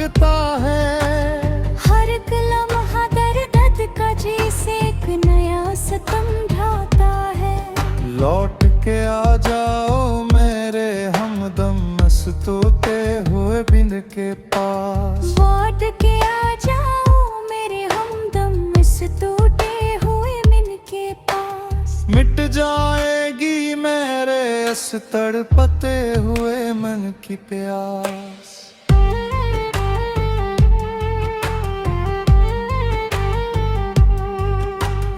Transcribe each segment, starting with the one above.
लगता है। हर एक लम्हा दर्द का जैसे एक नया सितम ढाता है। लौट के आ जाओ मेरे हमदम, मस्तूते हुए बिन के पास। लौट के आ जाओ मेरे हमदम, इस टूटे हुए बिन के पास। मिट जाएगी मेरे इस तड़पते हुए मन की प्यास।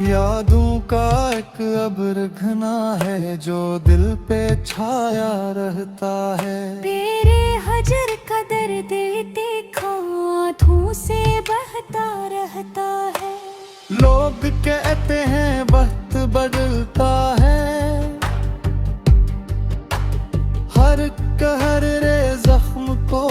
यादों का एक अब्र घना है जो दिल पे छाया रहता है। तेरे हजर का दर्द देखो आँखों से बहता रहता है। लोग कहते हैं वक्त बदलता है, हर कहर रे जख्म को,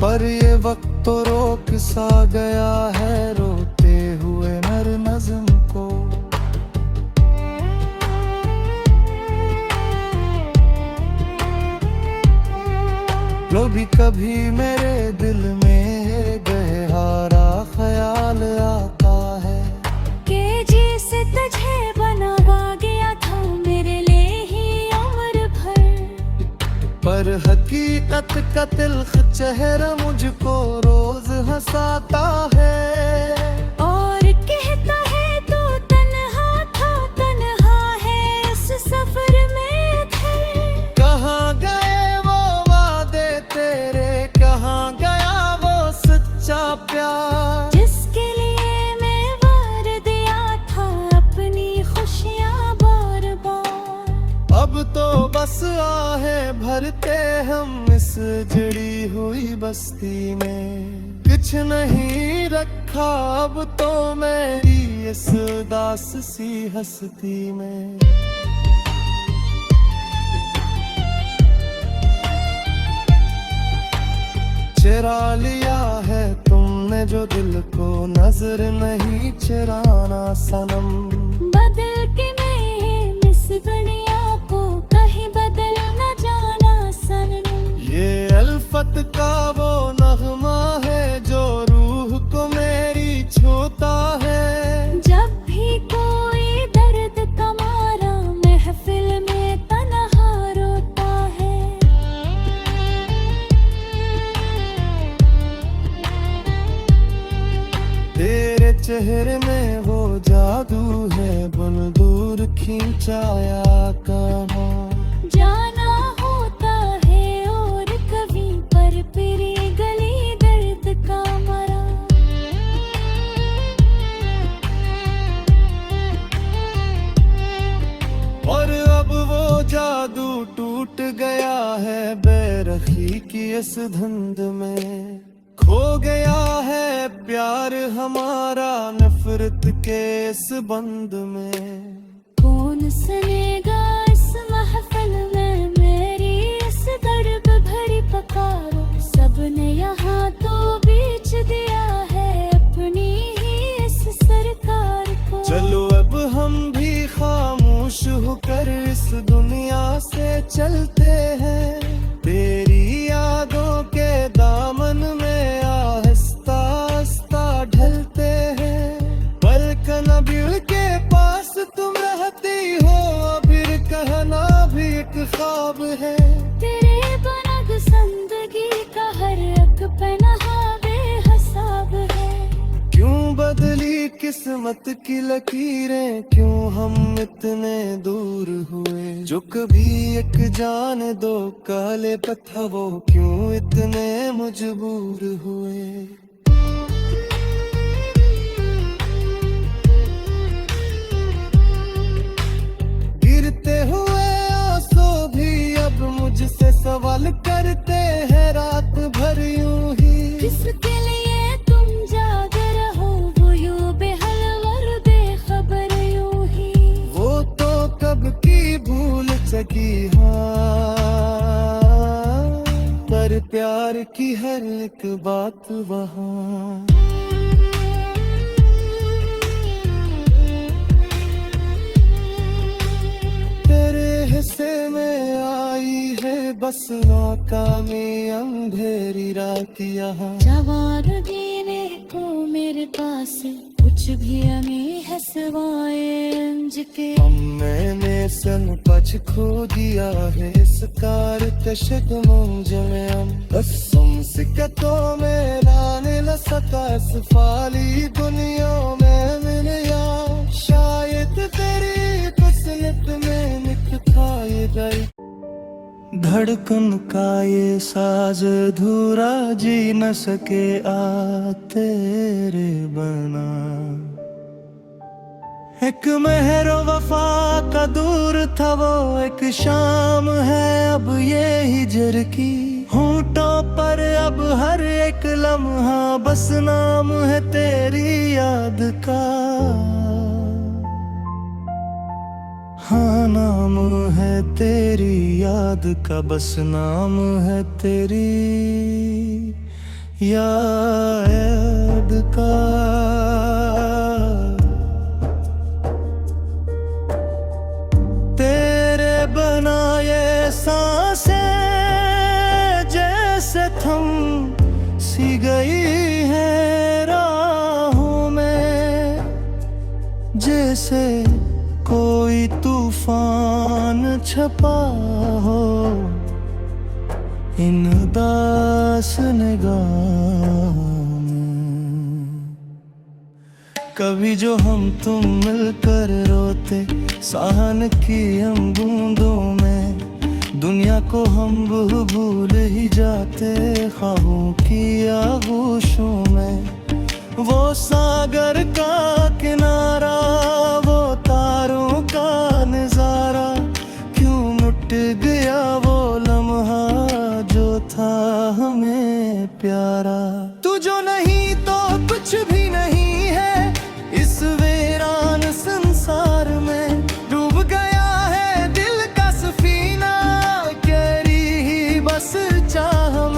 पर ये वक्त तो रोक सा गया है रोते हुए नर नज़्म को। कभी मेरे दिल में गहरा ख्याल आता है कि जिसे तुझे बनावा गया था मेरे लिए ही उम्र भर। पर हकीकत का तिल्ख चेहरा मुझको रोज हंसाता है। और कहता है तो तन्हा था, तन्हा है इस सफर में थे। कहाँ गए वो वादे तेरे, कहाँ गया वो सच्चा प्यार, जिसके लिए मैं वार दिया था अपनी खुशियाँ बार बार। अब तो बस आहें भरते हम इस जड़ी हुई बस्ती में। कुछ नहीं रखा अब तो मेरी इस उदास सी हस्ती में। चुरा लिया है तुमने जो दिल को, नजर नहीं चुराना सनम। बदल के मैं इस दुनिया को कहीं बदल न जाना सनम। ये अल्फत का वो नगमा है जो रूह को मेरी छूता है। जब भी कोई दर्द का मारा महफिल में तन्हा रोता है। तेरे चेहरे में वो जादू है, बुन दूर खींचाया कहाँ। जाना होता है और कभी पर पिरी गली दर्द का मरा। और अब वो जादू टूट गया है बेरखी की इस धुंध में। खो गया है प्यार हमारा नफरत के इस बंद में। कौन सुनेगा इस महफिल में मेरी इस दर्द भरी पुकारो। सबने यहाँ तो बेच दिया है अपनी ही इस सरकार को। चलो अब हम भी खामोश होकर इस दुनिया से चलते हैं। तेरी यादों के दामन में आहिस्ता आहिस्ता ढलते हैं। पलकन के पास तुम रहती हो, अभी कहना भी एक ख्वाब है। तेरे बनग जिंदगी का हर एक पनाहा बेहिसाब है। क्यों बदली किस्मत की लकीरें, क्यों हम इतने दूर हुए। जो कभी एक जान दो काले पत्थर वो क्यों इतने मजबूर हुए। गिरते हुए आंसू भी अब मुझसे सवाल करते हैं रात भर यूं ही। किसके लिए तुम जाग रहो वो यूं बेहल और बेखबर यूं ही। वो तो कब की भूल सकी हाँ, पर प्यार की हर एक बात वहाँ। तेरे हिस्से में आई है बस नाकामी अंधेरी रात यहाँ। जवान जीने को मेरे पास कुछ भी हमें है सिवाय अंज के। मैंने सन पछ खो दिया है इस कार कशक मुंज में हम। कसम सिकतों में लाने न सका इस फाली दुनिया में मिलिया। शायद तेरी किस्मत में लिखा ये गई। धड़कन का ये साज अधूरा जी न सके आ तेरे बना। एक मेहर वफा का दूर था वो एक शाम है अब ये हिजर की। होंठों पर अब हर एक लम्हा बस नाम है तेरी याद का। हाँ नाम है तेरी याद का, बस नाम है तेरी याद का। तेरे बना ये सांसें जैसे थम सी गई है राहों में। जैसे कोई तूफान छपा हो इन उदास निगाहों में। कभी जो हम तुम मिलकर रोते सहन की हम बूंदों में। दुनिया को हम भूल ही जाते ख्वाबों की आगोशों में। वो सागर का किनारा वो तारों का नजारा। क्यों मिट गया वो लम्हा जो था हमें प्यारा। तू जो नहीं तो कुछ भी नहीं है इस वीरान संसार में। डूब गया है दिल का सफीना गहरी ही बस चाह में।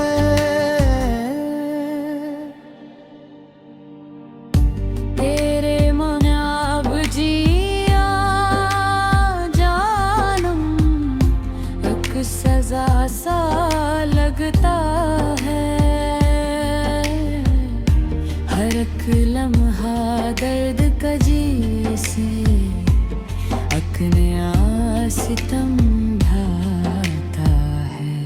सजा सा लगता है हर एक लम्हा दर्द का जैसे अपने सितम ढाता है।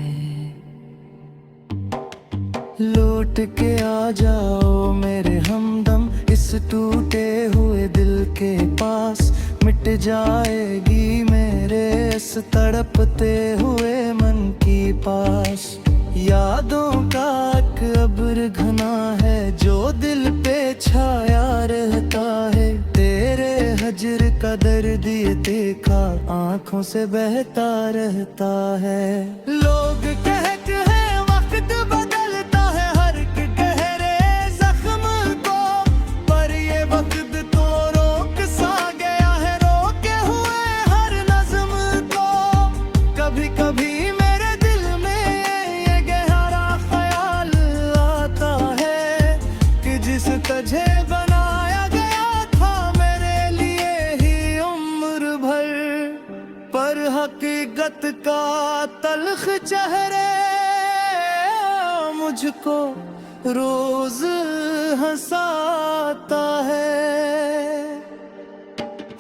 लौट के आ जाओ मेरे हमदम इस टूटे हुए दिल के पास। मिट जाएगी मेरे इस तड़पते हुए मन की पास। यादों का एक अब्र घना है जो दिल पे छाया रहता है। तेरे हजर का दर्द ये देखा आंखों से बहता रहता है। लोग कहते हैं वक्त बदलता है हर एक गहरे जख्म को। पर ये वक्त तो रोक सा गया है रोके हुए हर नज़्म को। कभी कभी मेरे दिल में ये गहरा ख्याल आता है कि जिस तुझे बनाया गया था मेरे लिए ही उम्र भर। पर हकीकत का तल्ख चेहरे मुझको रोज हंसाता है।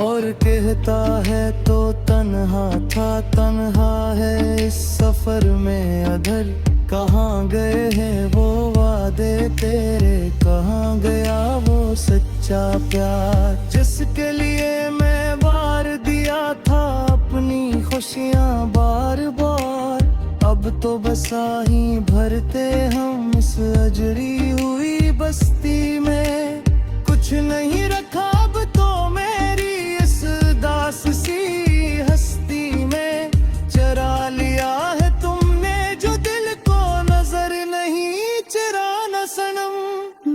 और कहता है तो तन्हा था तन्हा है इस सफर में अधर। कहाँ गए हैं वो वादे तेरे, कहाँ गया वो सच्चा प्यार जिसके लिए मैं वार दिया था अपनी खुशियाँ बार बार। अब तो बसा ही भरते हम इस अजरी हुई बस्ती में। कुछ नहीं रखा अब तो मेरी इस दास सी हस्ती में। चरा लिया है तुमने जो दिल को नजर नहीं चुराना सनम।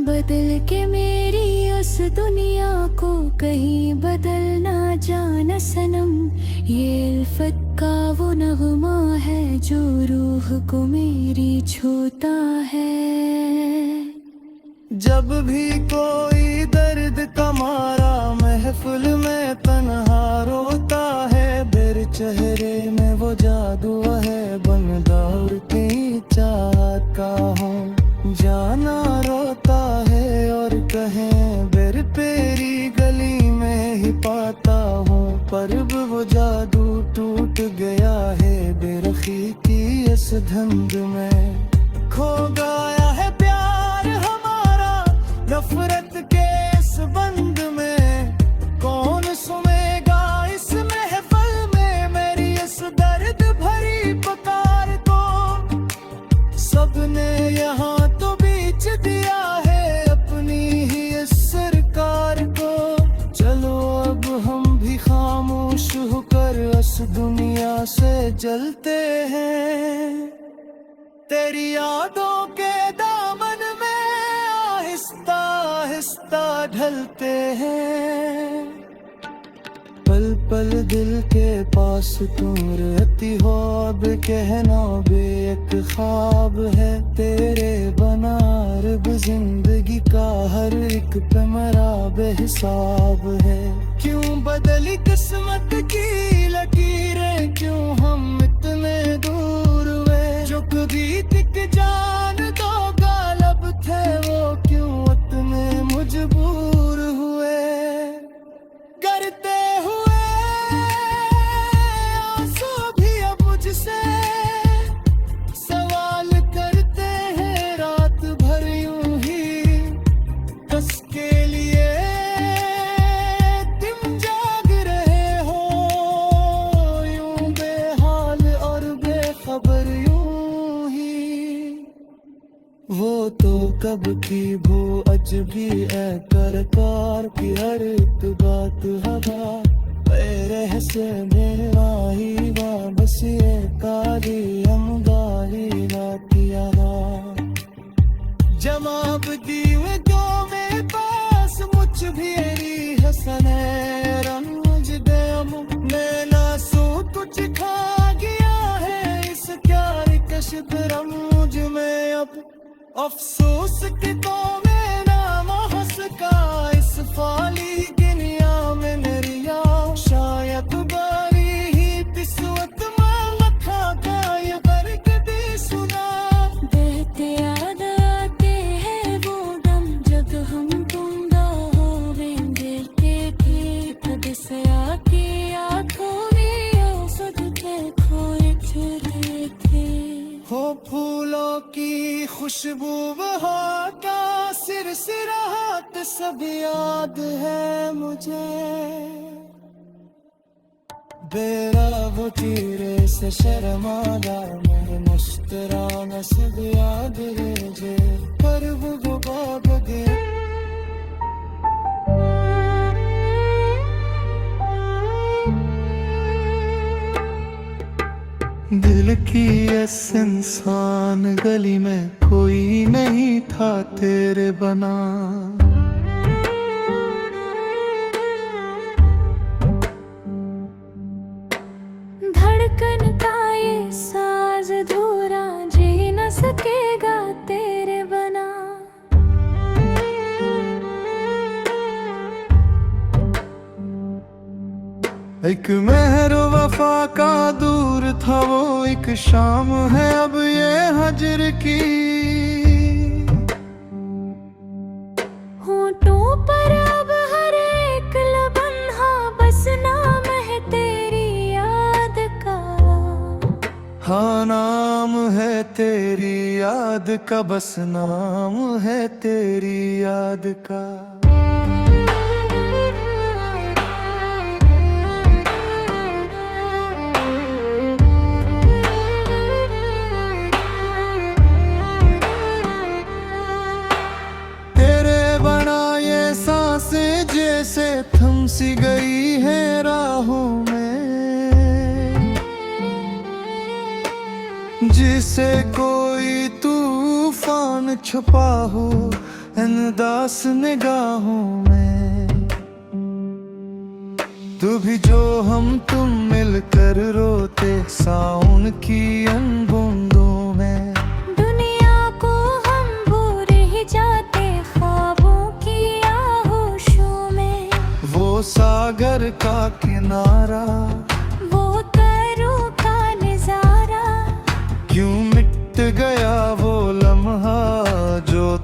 बदल के मेरी उस दुनिया को कहीं बदल ना जाना सनम। ये उल्फत का वो नगमा है जो रूह को मेरी छूता है। जब भी कोई दर्द का मारा महफिल में तन्हा रोता है। बेर चेहरे में वो जादू है, बन दौड़ती चाहत का हो। जाना रोता है और कहे बेर पेरी गली में ही पाता हूँ, पर वो जादू टूट गया है बेरखी की इस धुंध में। खो गया है प्यार हमारा नफरत के इस बंद में, कौन सुनेगा इस महफिल में मेरी इस दर्द भरी पुकार को। सबने यहाँ तो बीच दिया है अपनी ही इस सरकार को। चलो अब हम भी खामोश होकर इस दुनिया से जलते हैं, तेरी यादों के दामन में आहिस्ता आहिस्ता ढलते हैं। पल पल दिल के पास तुम रहती हो, अब कहना भी एक ख्वाब है तेरे बना। रब जिंदगी का हर एक पे मेरा बेहिसाब है। क्यों बदली किस्मत की लकीरें, क्यों हम इतने दूर हुए। जो कभी तक जान दो गालब थे वो क्यों इतने मजबूर हुए। करते हुए आंसू भी अब मुझसे सवाल करते हैं, रात भर यूं ही कस के लिए तुम जाग रहे हो। यूं बेहाल और बेखबर यूं ही, वो तो कब की भू अजबी है करकार की हर एक बात हवा। तेरे से मेरा ही बस ये कारी हमदारी लातिया जमाब दी में जो मेरे पास मुझ भी हसन है। रंज दे मैं नासू कुछ खा गया है इस प्यार के शिदरम मुझ में। अब अफसोस कि तो मैं नाम हंस का इस फाली दुनिया में नरिया। शायद बारी ही किस्मत में लखा का ये बर्क भी सुना। बहते याद आते हैं वो दम जब हम तुम होवे दिल के कद से आके आंखों में औसत के खोए थे। हो फूलों की खुशबू बहाता सिर सिराहत सब याद है मुझे। बेरा वो चेहरे से शर्माला मेरे मुस्कुराना सब याद रहे। पर वो बाब गया दिल की इस इंसान गली में कोई नहीं था तेरे बना। धड़कन का ये साज अधूरा जी न सकेगा तेरे बना। एक मेहर वफा का दूर था वो एक शाम है अब ये हजर की। होठों पर अब हर एक लम्हा बस नाम है तेरी याद का। हाँ नाम है तेरी याद का, बस नाम है तेरी याद का। जैसे थम सी गई है राहों में, जिसे कोई तूफान छुपा हो अंदास निगाहों में। तू भी जो हम तुम मिलकर रोते साउन की अनबूंदों में। दुनिया को हम भूल ही जाते ख्वाबों की आहोशों में। वो सागर का किनारा, वो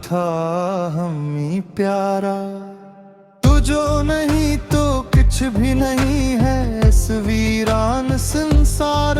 था हमी प्यारा। तू जो नहीं तो कुछ भी नहीं है इस वीरान संसार